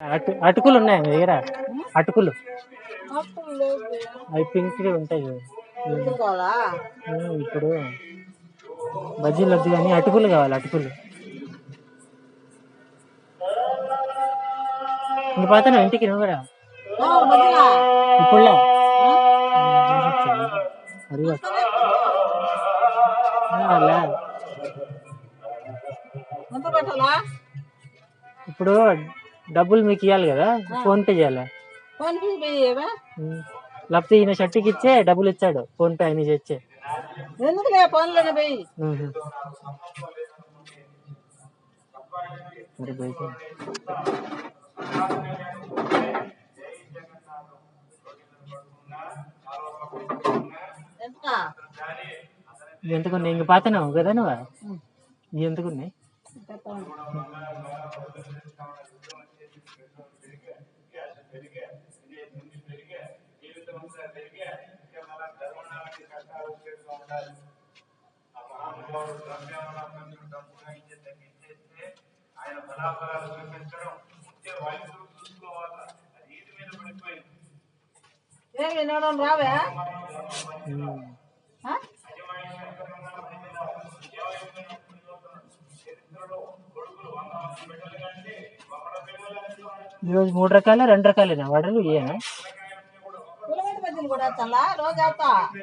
అటుకులు ఉన్నాయి మీ దగ్గర? అటుకులు అవి పింక్ ఉంటాయి ఇప్పుడు బజ్జీలు వద్దు కానీ అటుకులు కావాలి. అటుకులు ఇంక పోతాను ఇంటికి నువ్వు కూడా ఇప్పుడు ఇప్పుడు డబ్బులు మీకు ఇవ్వాలి కదా, ఫోన్ పే చేయాలి. లేకపోతే ఈయన షర్ట్కి ఇచ్చే డబ్బులు ఇచ్చాడు, ఫోన్ పే ఆయన ఇచ్చే. ఎంతకున్నాయి ఇంక పాతనావు కదా నువ్వు? ఎంతకున్నాయి? రావే ఈరోజు 3 రకాల 2 రకాలేనా వడలు? ఏనా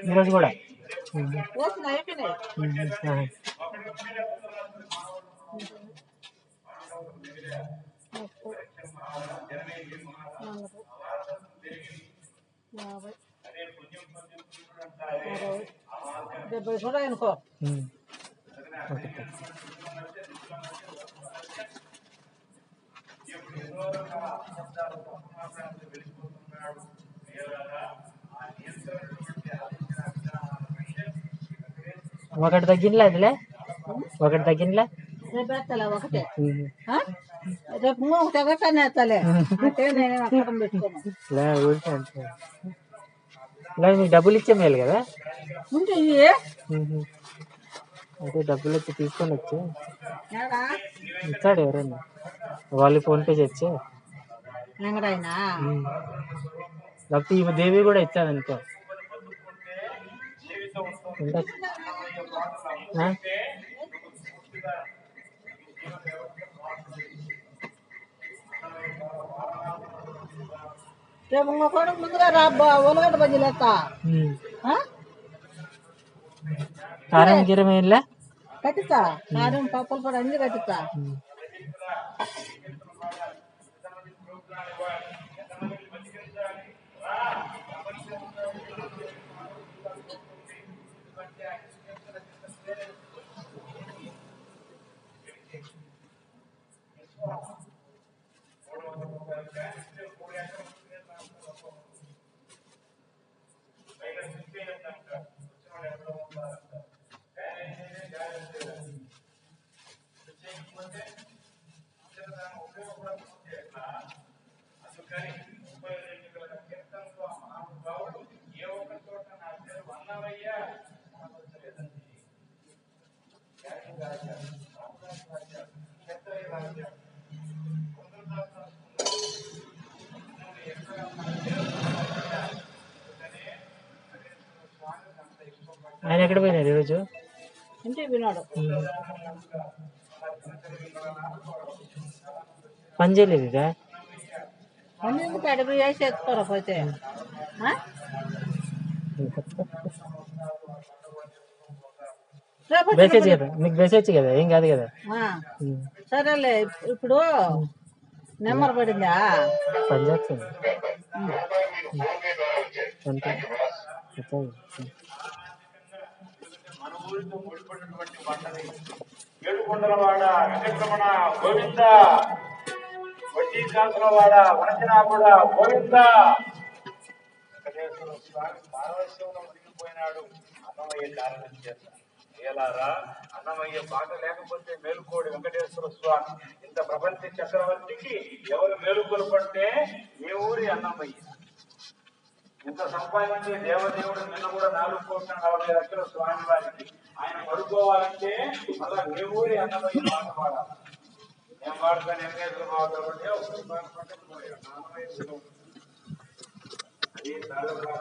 ఈరోజు కూడా అనుకో. ఒకటి తగ్గిందిలే, అదిలే ఒకటి తగ్గిందిలే. రేపు ఎత్తాలే ఒకటే, రేపు ఒకటి ఎగటానే ఎత్తాలే. మీకు డబ్బులు ఇచ్చే మేలు కదా. ఉంటాయి అదే డబ్బులు వచ్చి తీసుకొని వచ్చి ఇచ్చాడు ఎవరైనా, వాళ్ళు ఫోన్ పే చేసి. లేకపోతే ఈమె దేవి కూడా ఇచ్చాడు అనుకో. రేపు ముందుగా రాబ్బా ఉల్లగడ్డ బజ్జీలు ఎత్తా. కారం గిరం ఏం కట్టిస్తా, కారం పప్పులు కూడా అన్ని కట్టిస్తా. ఆయన ఎక్కడ పోయినారు ఈరోజు? ఇంటికి పోయినాడు. పని చేయలేదు ఇదా? పని ఎందుకు అడిగి వేసి ఎత్తుకోరా పోతే. మెసేజ్ కదా, మీకు మెసేజ్ కదా, ఏం కాదు కదా. సరేలే, ఇప్పుడు నెంబర్ పడిందా? పని చేస్తుంది అంతే. ఊరితో ముడిపడినటువంటి పంటని ఏడుకొండలవాడ వెంకటరమణ గోవింద, వడ్డీ కాసులవాడ వనచనాపుడ గోవింద. వెంకటేశ్వర స్వామి పారవశ్యంలో మునిగిపోయినాడు అన్నమయ్య కారణం చేత. ఏలారా అన్నమయ్య పాట లేకపోతే మేలుకోడు వెంకటేశ్వర స్వామి. ఇంత ప్రపంచ చక్రవర్తికి ఎవరు మేలుకొలుపంటే ఏ ఊరి అన్నమయ్య. ఇంత సంపాదించే దేవదేవుడు నిన్న కూడా 4,40,00,000 స్వామి వారికి. ఆయన పడుకోవాలంటే మళ్ళా ఏ ఊరి అన్నమయ్య పాట పాడాలి. నేను వాడుతాను ఎంగేజ్లో బాగుంటామంటే అది